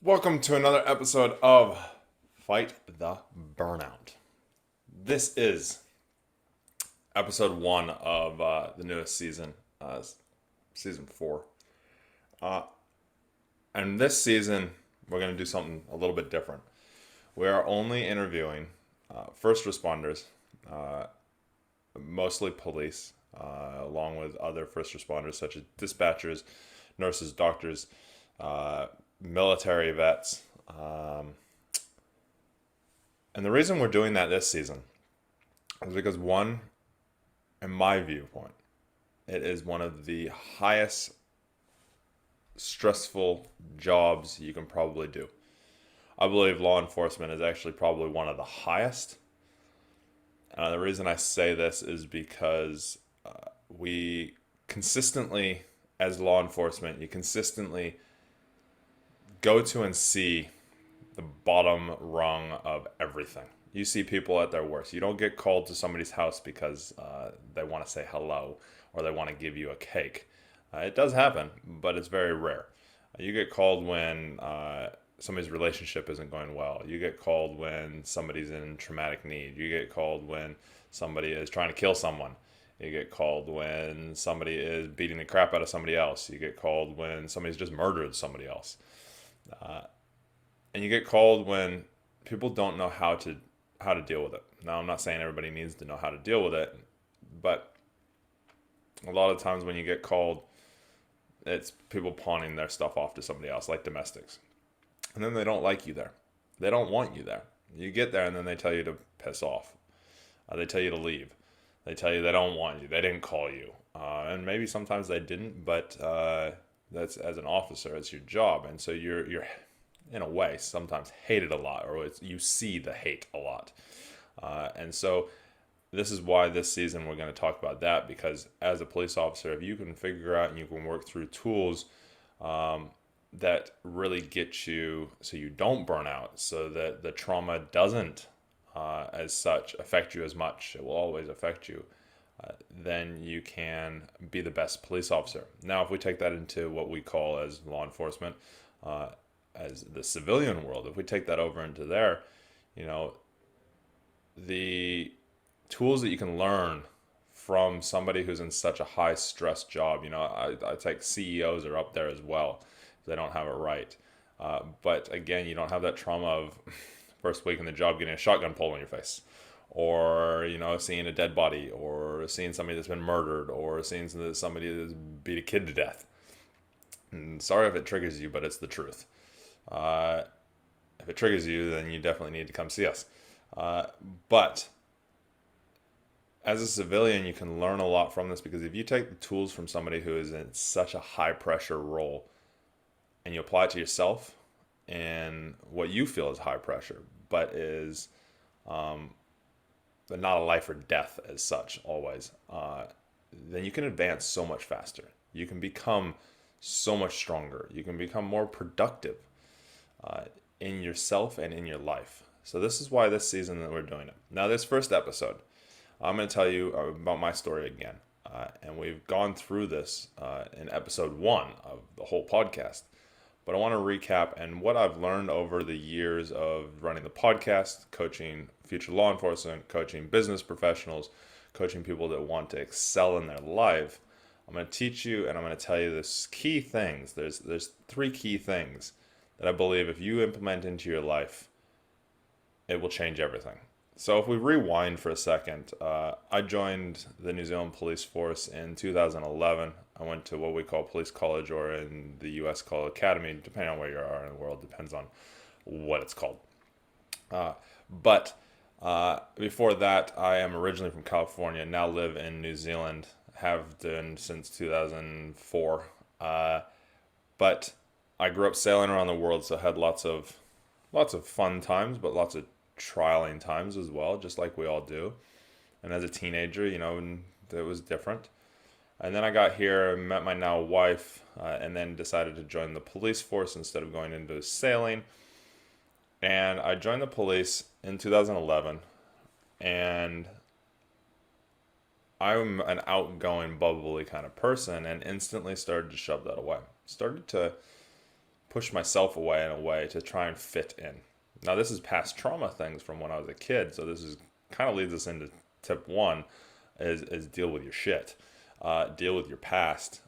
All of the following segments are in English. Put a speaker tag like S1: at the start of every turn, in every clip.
S1: Welcome to another episode of Fight the Burnout. This is episode one of the newest season, season four. Uh, and this season, we're going to do something a little bit different. We are only interviewing first responders, uh, mostly police, along with other first responders such as dispatchers, nurses, doctors, uh, military vets. And the reason we're doing that this season is because, one, in my viewpoint, it is one of the highest stressful jobs you can probably do. I believe law enforcement is actually probably one of the highest. The reason I say this is because we consistently, as law enforcement, you consistently go to and see the bottom rung of everything. You see people at their worst. You don't get called to somebody's house because they want to say hello or they want to give you a cake. It does happen, but it's very rare. You get called when somebody's relationship isn't going well. You get called when somebody's in traumatic need. You get called when somebody is trying to kill someone. You get called when somebody is beating the crap out of somebody else. You get called when somebody's just murdered somebody else. And you get called when people don't know how to deal with it. Now, I'm not saying everybody needs to know how to deal with it, but a lot of times when you get called, it's people pawning their stuff off to somebody else, like domestics. And then they don't like you there. They don't want you there. You get there and then they tell you to piss off. They tell you to leave. They tell you they don't want you. They didn't call you. And maybe sometimes they didn't, but that's, as an officer, it's your job. And so you're in a way sometimes hated a lot, or you see the hate a lot. And so this is why this season we're going to talk about that, because as a police officer, if you can figure out and you can work through tools that really get you so you don't burn out, so that the trauma doesn't as such affect you as much, it will always affect you, then you can be the best police officer. Now, if we take that into what we call as law enforcement, as the civilian world, if we take that over into there, you know, the tools that you can learn from somebody who's in such a high stress job, I take CEOs are up there as well. They don't have it right. But again, you don't have that trauma of first week in the job getting a shotgun pulled on your face, or seeing a dead body, or seeing somebody that's been murdered, or seeing somebody that's beat a kid to death. And sorry if it triggers you, but it's the truth. Uh, if it triggers you, then you definitely need to come see us. But as a civilian, you can learn a lot from this, because if you take the tools from somebody who is in such a high pressure role and you apply it to yourself in what you feel is high pressure, but is not a life or death as such always, then you can advance so much faster. You can become so much stronger. You can become more productive in yourself and in your life. So this is why this season that we're doing it. Now, this first episode, I'm going to tell you about my story again. And we've gone through this in episode one of the whole podcast. But I want to recap and what I've learned over the years of running the podcast, coaching future law enforcement, coaching business professionals, coaching people that want to excel in their life. I'm going to teach you and I'm going to tell you this key things. There's three key things that I believe if you implement into your life, it will change everything. So if we rewind for a second, I joined the New Zealand Police Force in 2011. I went to what we call police college, or in the US called academy, depending on where you are in the world, depends on what it's called. But before that, I am originally from California, now live in New Zealand, have done since 2004. But I grew up sailing around the world, so I had lots of fun times, but lots of trialing times as well, just like we all do. And as a teenager, it was different. And then I got here, met my now wife, and then decided to join the police force instead of going into sailing. And I joined the police in 2011, and I'm an outgoing, bubbly kind of person, and instantly started to shove that away. Started to push myself away in a way to try and fit in. Now, this is past trauma things from when I was a kid, so this is kind of leads us into tip one, is deal with your shit, deal with your past,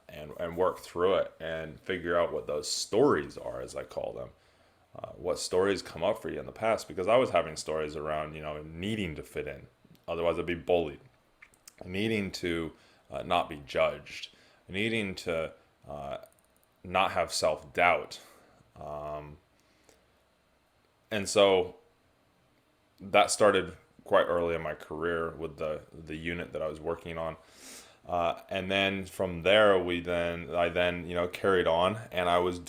S1: and work through it and figure out what those stories are, as I call them. What stories come up for you in the past? Because I was having stories around, needing to fit in, otherwise I'd be bullied, needing to not be judged, needing to not have self-doubt. And so that started quite early in my career with the unit that I was working on. And then from there, I then carried on, and I was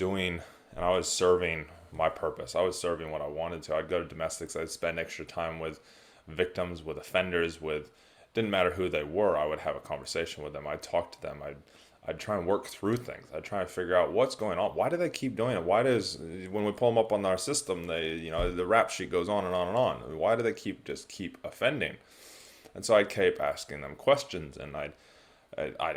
S1: serving my purpose. I was serving what I wanted to. I'd go to domestics. I'd spend extra time with victims, with offenders, didn't matter who they were. I would have a conversation with them. I'd talk to them. I'd try and work through things. I'd try and figure out what's going on. Why do they keep doing it? When we pull them up on our system, the rap sheet goes on and on and on. Why do they keep offending? And so I kept asking them questions, and I'd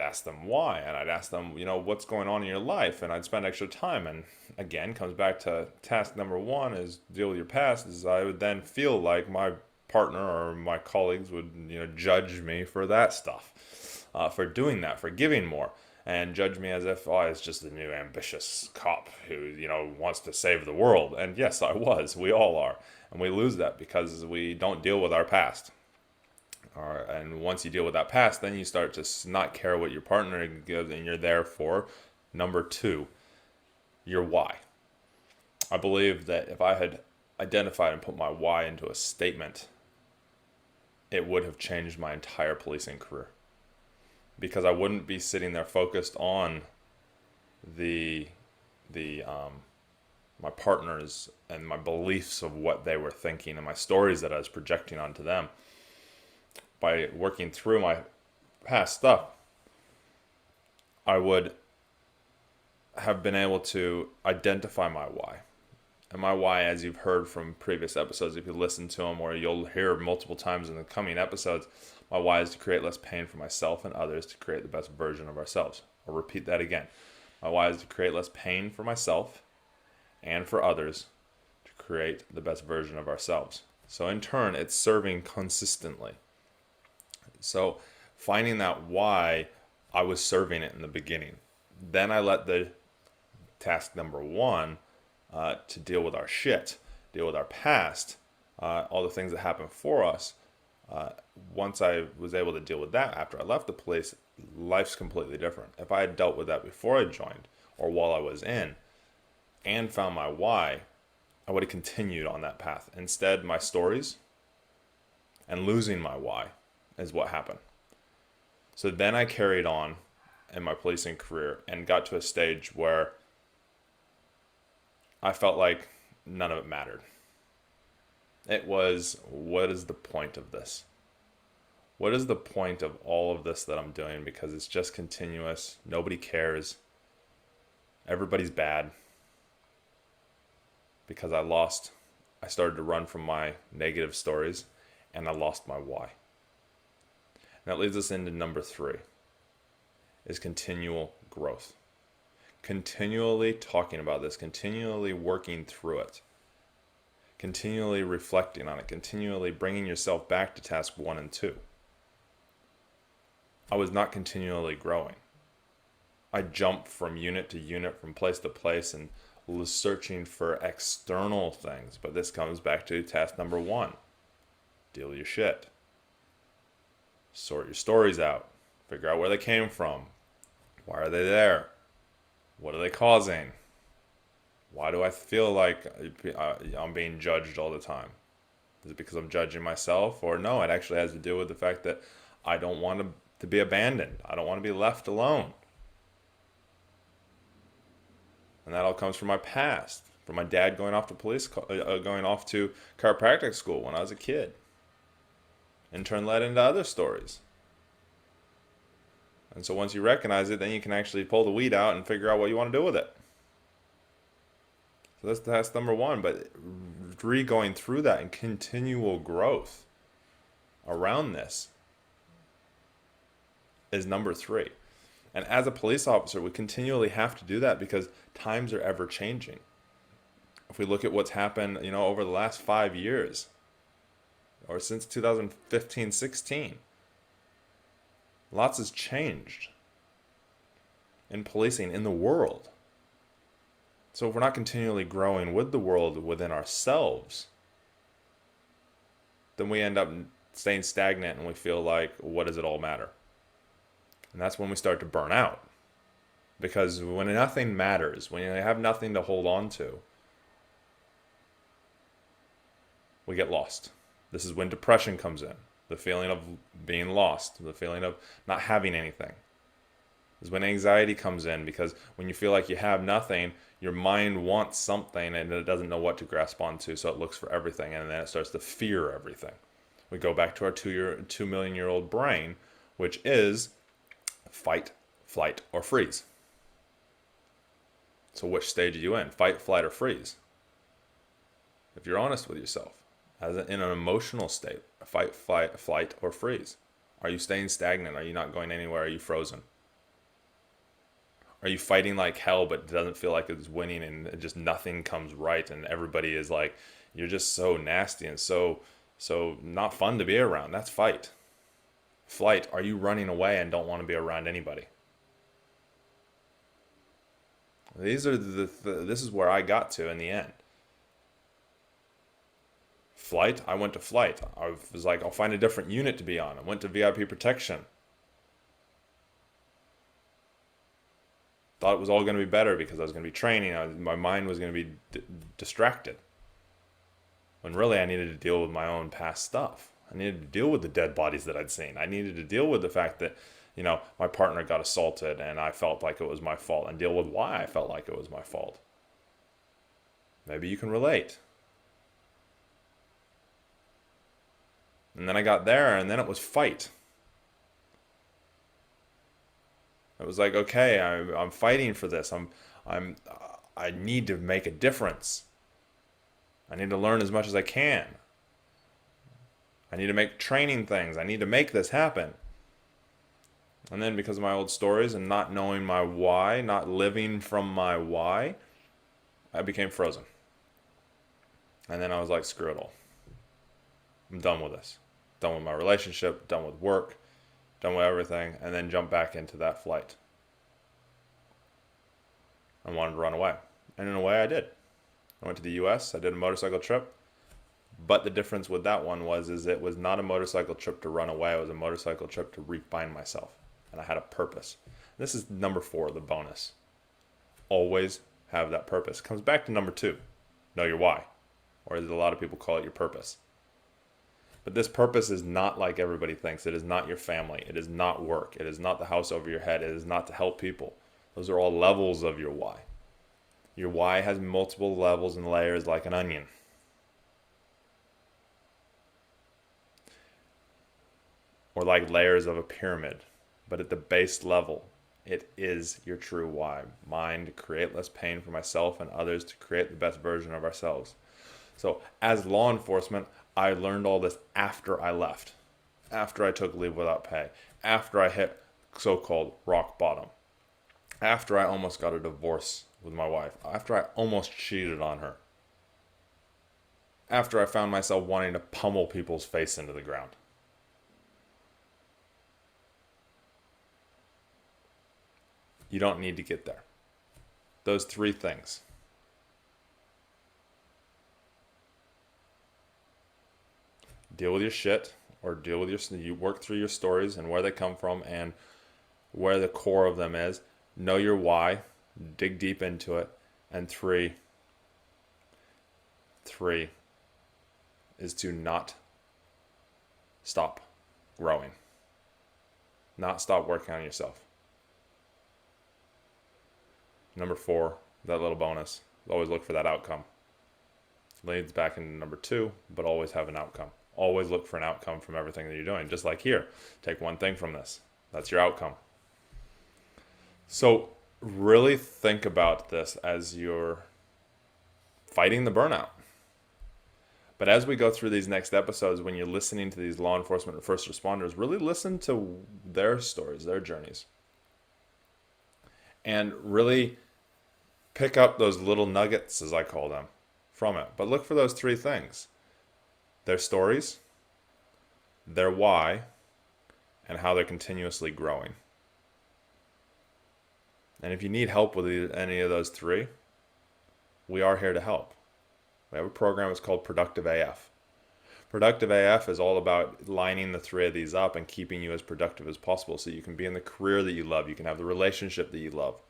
S1: ask them why, and I'd ask them, what's going on in your life, and I'd spend extra time. And again, comes back to task number one is deal with your past. Is I would then feel like my partner or my colleagues would, judge me for that stuff, for doing that, for giving more, and judge me as if, it's just the new ambitious cop who, wants to save the world. And yes, I was. We all are. And we lose that because we don't deal with our past. And once you deal with that past, then you start to not care what your partner gives, and you're there for number two, your why. I believe that if I had identified and put my why into a statement, it would have changed my entire policing career, because I wouldn't be sitting there focused on my partners and my beliefs of what they were thinking and my stories that I was projecting onto them. By working through my past stuff, I would have been able to identify my why. And my why, as you've heard from previous episodes, if you listen to them, or you'll hear multiple times in the coming episodes, my why is to create less pain for myself and others to create the best version of ourselves. I'll repeat that again. My why is to create less pain for myself and for others to create the best version of ourselves. So in turn, it's serving consistently. So finding that why, I was serving it in the beginning. Then I let the task number one, to deal with our shit, deal with our past, all the things that happened for us. Once I was able to deal with that after I left the police, life's completely different. If I had dealt with that before I joined or while I was in and found my why, I would have continued on that path. Instead, my stories and losing my why is what happened. So then I carried on in my policing career and got to a stage where I felt like none of it mattered. It was, what is the point of this? What is the point of all of this that I'm doing? Because it's just continuous. Nobody cares. Everybody's bad. Because I started to run from my negative stories, and I lost my why. And that leads us into number three, is continual growth. Continually talking about this, continually working through it, continually reflecting on it, continually bringing yourself back to task 1 and 2. I was not continually growing. I jumped from unit to unit, from place to place, and was searching for external things. But this comes back to task number 1. Deal with your shit. Sort your stories out. Figure out where they came from. Why are they there? What are they causing? Why do I feel like I'm being judged all the time? Is it because I'm judging myself? Or no, it actually has to do with the fact that I don't want to be abandoned. I don't want to be left alone. And that all comes from my past, from my dad going off to chiropractic school when I was a kid. In turn led into other stories. And so once you recognize it, then you can actually pull the weed out and figure out what you want to do with it. So that's number 1. But going through that and continual growth around this is number 3. And as a police officer, we continually have to do that because times are ever changing. If we look at what's happened, over the last 5 years, or since 2015-16, lots has changed in policing in the world. So if we're not continually growing with the world within ourselves, then we end up staying stagnant and we feel like, what does it all matter? And that's when we start to burn out. Because when nothing matters, when you have nothing to hold on to, we get lost. This is when depression comes in. The feeling of being lost, the feeling of not having anything. This is when anxiety comes in, because when you feel like you have nothing, your mind wants something and it doesn't know what to grasp onto, so it looks for everything, and then it starts to fear everything. We go back to our 2 million year old brain, which is fight, flight, or freeze. So which stage are you in? Fight, flight, or freeze? If you're honest with yourself, in an emotional state, fight, flight, or freeze. Are you staying stagnant? Are you not going anywhere? Are you frozen? Are you fighting like hell but it doesn't feel like it's winning and just nothing comes right and everybody is like, you're just so nasty and so not fun to be around? That's fight. Flight, are you running away and don't want to be around anybody? This is where I got to in the end. Flight, I went to flight. I was like, I'll find a different unit to be on. I went to VIP protection. Thought it was all going to be better because I was going to be training. My mind was going to be distracted. When really I needed to deal with my own past stuff. I needed to deal with the dead bodies that I'd seen. I needed to deal with the fact that, my partner got assaulted and I felt like it was my fault, and deal with why I felt like it was my fault. Maybe you can relate. And then I got there, and then it was fight. It was like, okay, I'm fighting for this. I need to make a difference. I need to learn as much as I can. I need to make training things. I need to make this happen. And then because of my old stories and not knowing my why, not living from my why, I became frozen. And then I was like, screw it all. I'm done with this. Done with my relationship, done with work, done with everything, and then jump back into that flight. I wanted to run away. And in a way I did. I went to the US, I did a motorcycle trip. But the difference with that one is it was not a motorcycle trip to run away, it was a motorcycle trip to refine myself. And I had a purpose. This is number 4, the bonus. Always have that purpose. Comes back to number 2. Know your why. Or as a lot of people call it, your purpose. But this purpose is not like everybody thinks. It is not your family. It is not work. It is not the house over your head. It is not to help people. Those are all levels of your why. Your why has multiple levels and layers like an onion. Or like layers of a pyramid. But at the base level, it is your true why. Mine, to create less pain for myself and others, to create the best version of ourselves. So as law enforcement, I learned all this after I left. After I took leave without pay. After I hit so-called rock bottom. After I almost got a divorce with my wife. After I almost cheated on her. After I found myself wanting to pummel people's face into the ground. You don't need to get there. Those 3 things. Deal with your shit, or you work through your stories and where they come from and where the core of them is. Know your why, dig deep into it. And 3 is to not stop growing. Not stop working on yourself. Number 4, that little bonus, always look for that outcome. Leads back into number 2, but always have an outcome. Always look for an outcome from everything that you're doing. Just like here, take one thing from this. That's your outcome. So really think about this as you're fighting the burnout. But as we go through these next episodes, when you're listening to these law enforcement and first responders, really listen to their stories, their journeys. and really pick up those little nuggets, as I call them, from it. But look for those three things: their stories, their why, and how they're continuously growing. And if you need help with any of those three, we are here to help. We have a program, it's called Productive AF. Productive AF is all about lining the three of these up and keeping you as productive as possible so you can be in the career that you love, you can have the relationship that you love,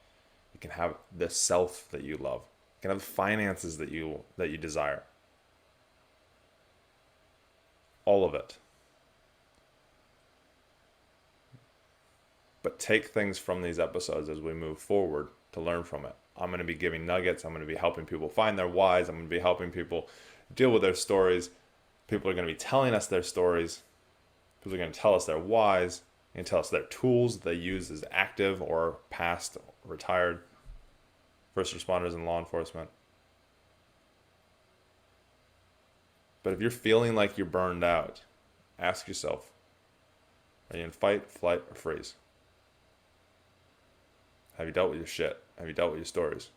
S1: you can have the self that you love, you can have the finances that you desire. All of it. But take things from these episodes as we move forward to learn from it. I'm going to be giving nuggets. I'm going to be helping people find their whys. I'm going to be helping people deal with their stories. People are going to be telling us their stories. People are going to tell us their whys and tell us their tools they use as active or past, retired first responders and law enforcement. But if you're feeling like you're burned out, ask yourself, are you in fight, flight, or freeze? Have you dealt with your shit? Have you dealt with your stories?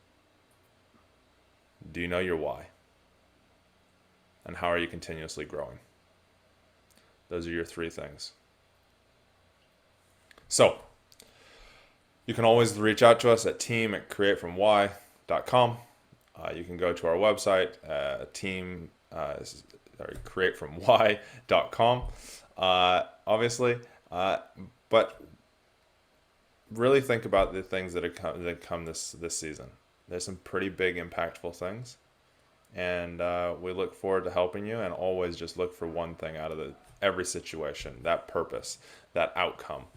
S1: Do you know your why? And how are you continuously growing? Those are your three things. So, you can always reach out to us at team@createfromwhy.com. You can go to our website, createfromwhy.com, obviously. But really think about the things that come this season. There's some pretty big, impactful things. And we look forward to helping you, and always just look for one thing out of every situation, that purpose, that outcome.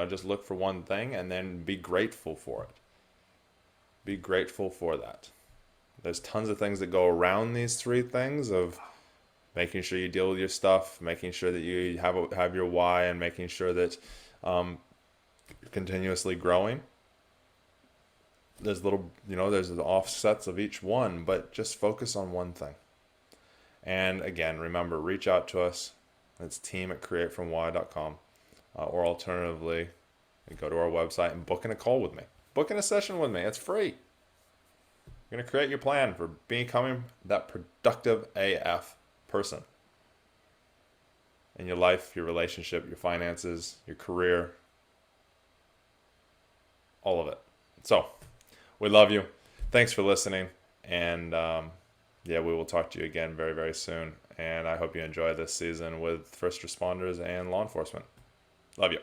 S1: Just look for one thing and then be grateful for it. Be grateful for that. There's tons of things that go around these three things of making sure you deal with your stuff, making sure that you have your why, and making sure that you're continuously growing. There's there's the offsets of each one, but just focus on one thing. And again, remember, reach out to us. It's team@createfromwhy.com. Or alternatively, go to our website and book in a call with me. Book in a session with me. It's free. You're going to create your plan for becoming that productive AF person in your life, your relationship, your finances, your career, all of it. So, we love you. Thanks for listening. And we will talk to you again very, very soon. And I hope you enjoy this season with first responders and law enforcement. Love you.